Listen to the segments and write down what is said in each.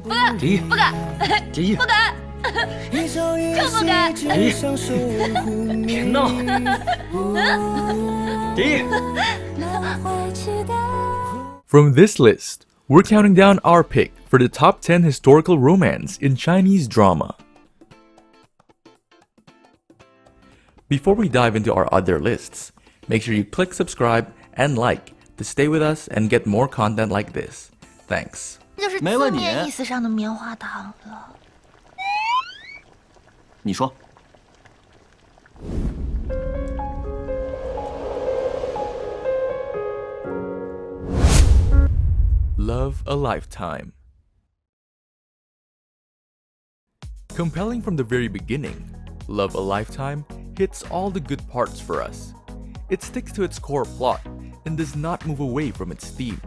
不敢，第一，不敢，第一，不敢，就不敢。第一，别闹，第一。From this list, we're counting down our pick for the top 10 historical romance in Chinese drama. Before we dive into our other lists, make sure you click subscribe and like to stay with us and get more content like this. Thanks. 就是字面意思上的棉花糖了。你说。Love a Lifetime. Compelling from the very beginning, Love a Lifetime hits all the good parts for us. It sticks to its core plot and does not move away from its theme.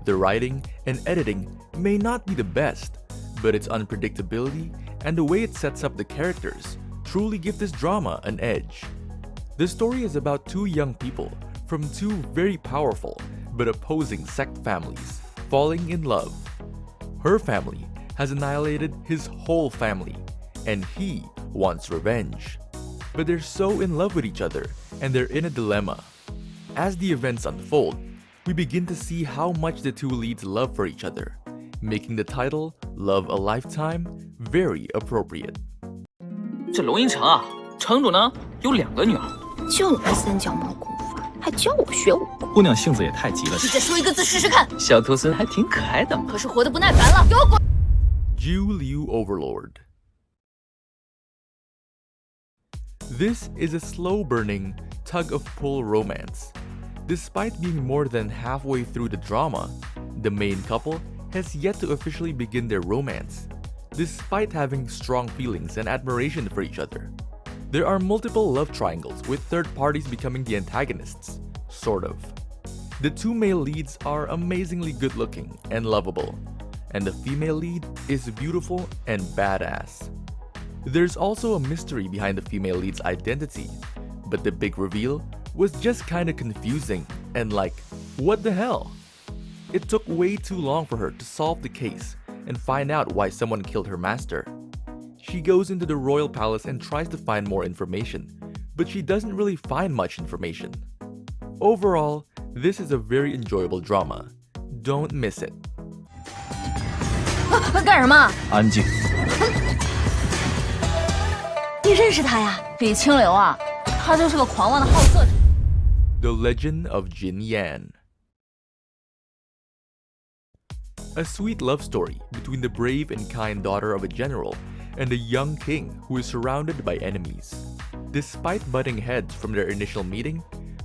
The writing and editing may not be the best, but its unpredictability and the way it sets up the characters truly give this drama an edge. The story is about two young people from two very powerful but opposing sect families falling in love. Her family has annihilated his whole family, and he wants revenge. But they're so in love with each other, and they're in a dilemma. As the events unfold, we begin to see how much the two leads love for each other, making the title Love a Lifetime very appropriate. 这龙吟城啊，城主呢有2个女儿，就你那三脚猫功夫，还教我学武功？姑娘性子也太急了。你再说一个字试试看。小徒孙还挺可爱的。可是活得不耐烦了，给我滚！Zhu Liu Overlord. This is a slow-burning, tug of pull romance. Despite being more than halfway through the drama, the main couple has yet to officially begin their romance, despite having strong feelings and admiration for each other. There are multiple love triangles with third parties becoming the antagonists, sort of. The two male leads are amazingly good-looking and lovable, and the female lead is beautiful and badass. There's also a mystery behind the female lead's identity, but the big reveal was just kinda confusing and like, what the hell? It took way too long for her to solve the case and find out why someone killed her master. She goes into the royal palace and tries to find more information, but she doesn't really find much information. Overall, this is a very enjoyable drama. Don't miss it. 干什么？安静。你认识他呀？李清流啊，他就是个狂妄的好色者。The Legend of Jin Yan. A sweet love story between the brave and kind daughter of a general and a young king who is surrounded by enemies. Despite butting heads from their initial meeting,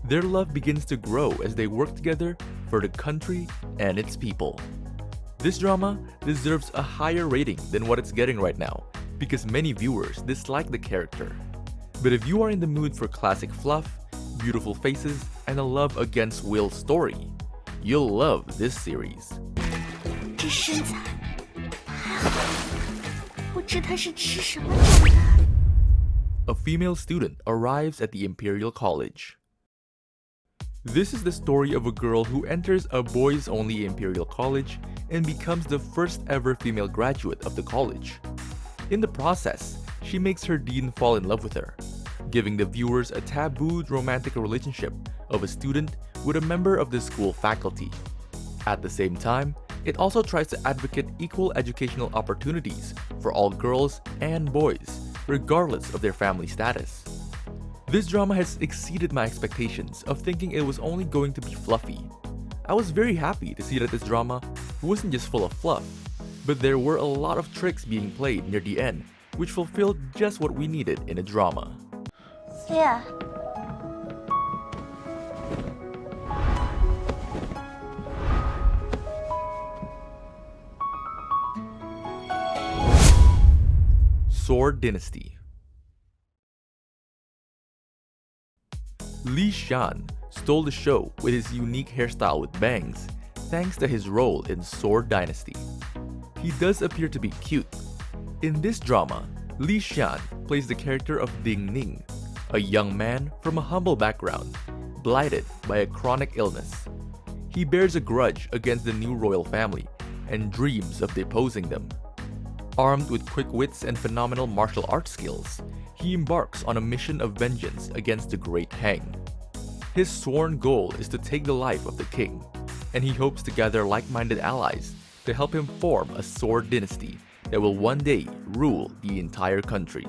their love begins to grow as they work together for the country and its people. This drama deserves a higher rating than what it's getting right now because many viewers dislike the character. But if you are in the mood for classic fluff, beautiful faces, and a love against will story, you'll love this series. 这身材太好了，不知他是吃什么长大。A female student arrives at the Imperial College. This is the story of a girl who enters a boys-only Imperial College and becomes the first ever female graduate of the college. In the process, she makes her dean fall in love with her, giving the viewers a tabooed romantic relationship of a student with a member of the school faculty. At the same time, it also tries to advocate equal educational opportunities for all girls and boys, regardless of their family status. This drama has exceeded my expectations of thinking it was only going to be fluffy. I was very happy to see that this drama wasn't just full of fluff, but there were a lot of tricks being played near the end, which fulfilled just what we needed in a drama. Yeah. Sword Dynasty. Li Shan stole the show with his unique hairstyle with bangs, thanks to his role in Sword Dynasty. He does appear to be cute. In this drama, Li Shan plays the character of Ding Ning, a young man from a humble background, blighted by a chronic illness. He bears a grudge against the new royal family and dreams of deposing them. Armed with quick wits and phenomenal martial arts skills, he embarks on a mission of vengeance against the Great Hang. His sworn goal is to take the life of the king, and he hopes to gather like-minded allies to help him form a sword dynasty that will one day rule the entire country.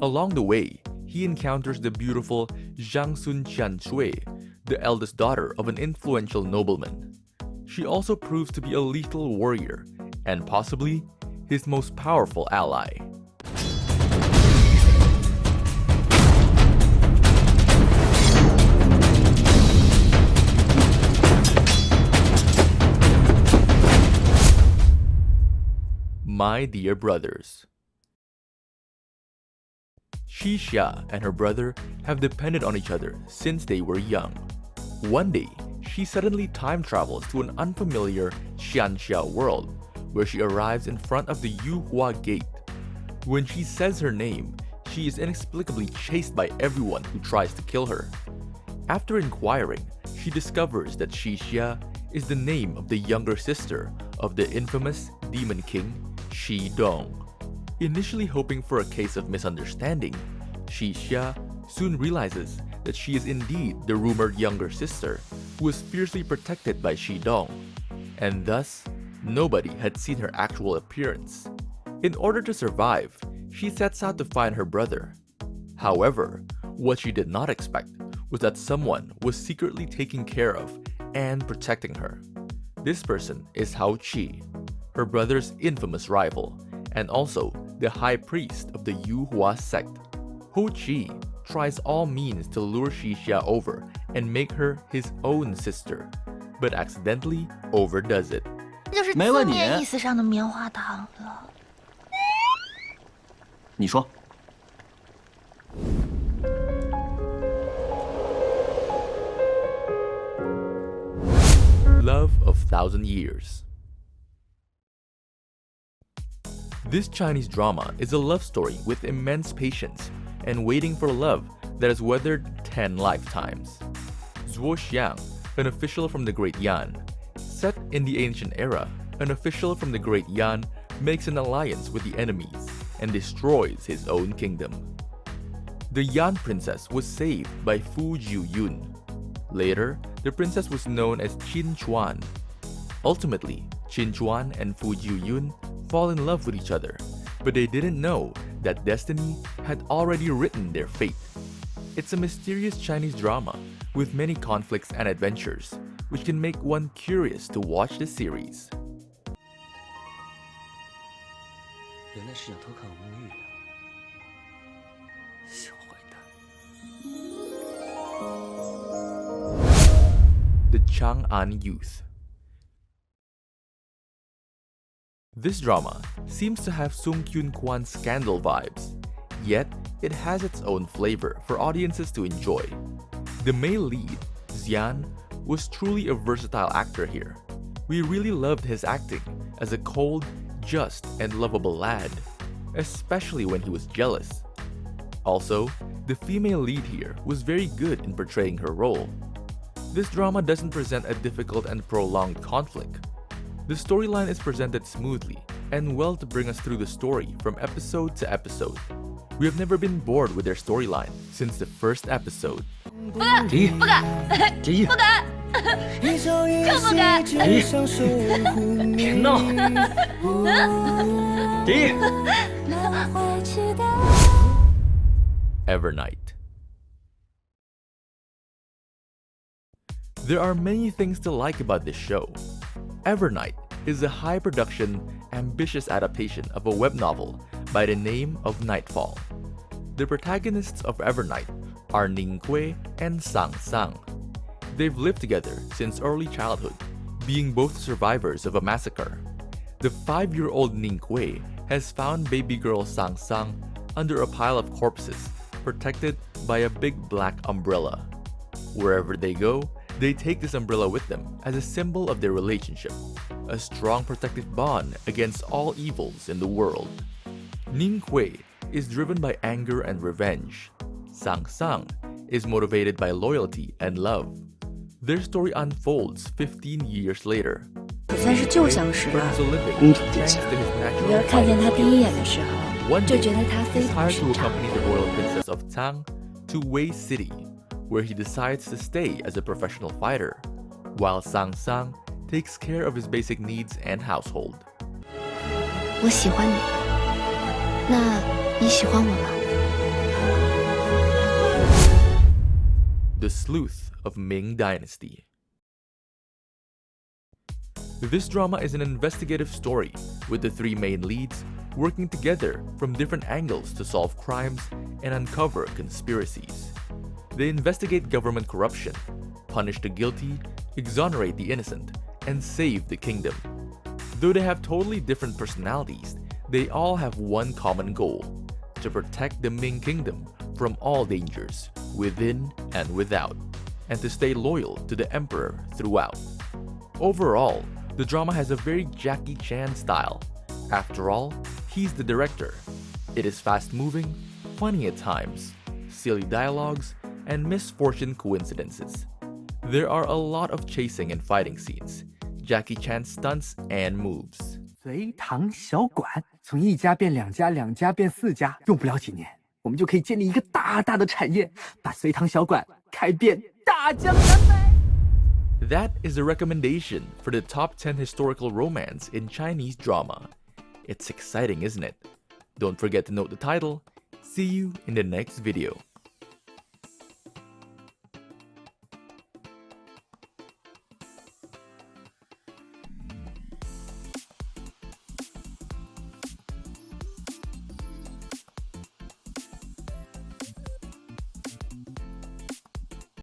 Along the way, he encounters the beautiful Zhang Sun Qianshui, the eldest daughter of an influential nobleman. She also proves to be a lethal warrior, and possibly his most powerful ally. My dear brothers. Xia and her brother have depended on each other since they were young. One day, she suddenly time travels to an unfamiliar Xianxia world, where she arrives in front of the Yuhua Gate. When she says her name, she is inexplicably chased by everyone who tries to kill her. After inquiring, she discovers that Xia is the name of the younger sister of the infamous Demon King, Shi Dong. Initially hoping for a case of misunderstanding, Xia soon realizes that she is indeed the rumored younger sister who was fiercely protected by Shi Dong, and thus nobody had seen her actual appearance. In order to survive, she sets out to find her brother. However, what she did not expect was that someone was secretly taking care of and protecting her. This person is Hao Qi, her brother's infamous rival, and also the high priest of the Yuhua sect. Hao Qi tries all means to lure Xia over and make her his own sister, but accidentally overdoes it. 就是字面意思上的棉花糖了。你说。 Love of Thousand Years. This Chinese drama is a love story with immense patience and waiting for love that has weathered 10 lifetimes. Zhuo Xiang, an official from the Great Yan. Set in the ancient era, an official from the Great Yan makes an alliance with the enemies and destroys his own kingdom. The Yan princess was saved by Fu Jiuyun. Later, the princess was known as Qin Chuan. Ultimately, Qin Chuan and Fu Jiuyun fall in love with each other, but they didn't know that destiny had already written their fate. It's a mysterious Chinese drama with many conflicts and adventures, which can make one curious to watch the series. The Chang'an Youth. This drama seems to have Sung Kyun Kwan's scandal vibes, yet it has its own flavor for audiences to enjoy. The male lead, Xian, was truly a versatile actor here. We really loved his acting as a cold, just, and lovable lad, especially when he was jealous. Also, the female lead here was very good in portraying her role. This drama doesn't present a difficult and prolonged conflict. The storyline is presented smoothly and well to bring us through the story from episode to episode. We have never been bored with their storyline since the first episode. 不敢，不敢，不敢，就不敢。别闹！第一。 Evernight. There are many things to like about this show. Evernight is a high-production, ambitious adaptation of a web novel by the name of Nightfall. The protagonists of Evernight are Ning Kui and Sang Sang. They've lived together since early childhood, being both survivors of a massacre. The 5-year-old Ning Kui has found baby girl Sang Sang under a pile of corpses, protected by a big black umbrella. Wherever they go, they take this umbrella with them as a symbol of their relationship, a strong protective bond against all evils in the world. Ning Kui is driven by anger and revenge. Sang Sang is motivated by loyalty and love. Their story unfolds 15 years later. 算是旧相识了。 earns a living 公主殿 thanks 下， to his 女儿 natural 看见他 fighting 第一 skills. 眼的时候， One 就 day, 觉得他非 he's 同 hired 寻 to 常。 accompany the royal princess of Tang to Wei City, where he decides to stay as a professional fighter, while Sang Sang takes care of his basic needs and household. 我喜欢你，那你喜欢我吗？ The Sleuth of Ming Dynasty. This drama is an investigative story with the three main leads working together from different angles to solve crimes and uncover conspiracies. They investigate government corruption, punish the guilty, exonerate the innocent, and save the kingdom. Though they have totally different personalities, they all have one common goal: to protect the Ming kingdom from all dangers, within and without, and to stay loyal to the emperor throughout. Overall, the drama has a very Jackie Chan style. After all, he's the director. It is fast-moving, funny at times, silly dialogues, and misfortune coincidences. There are a lot of chasing and fighting scenes, Jackie Chan stunts and moves. 隋唐小馆从一家变两家，两家变四家，用不了几年，我们就可以建立一个大大的产业，把隋唐小馆开遍大江南北。 That is a recommendation for the top 10 historical romance in Chinese drama. It's exciting, isn't it? Don't forget to note the title. See you in the next video.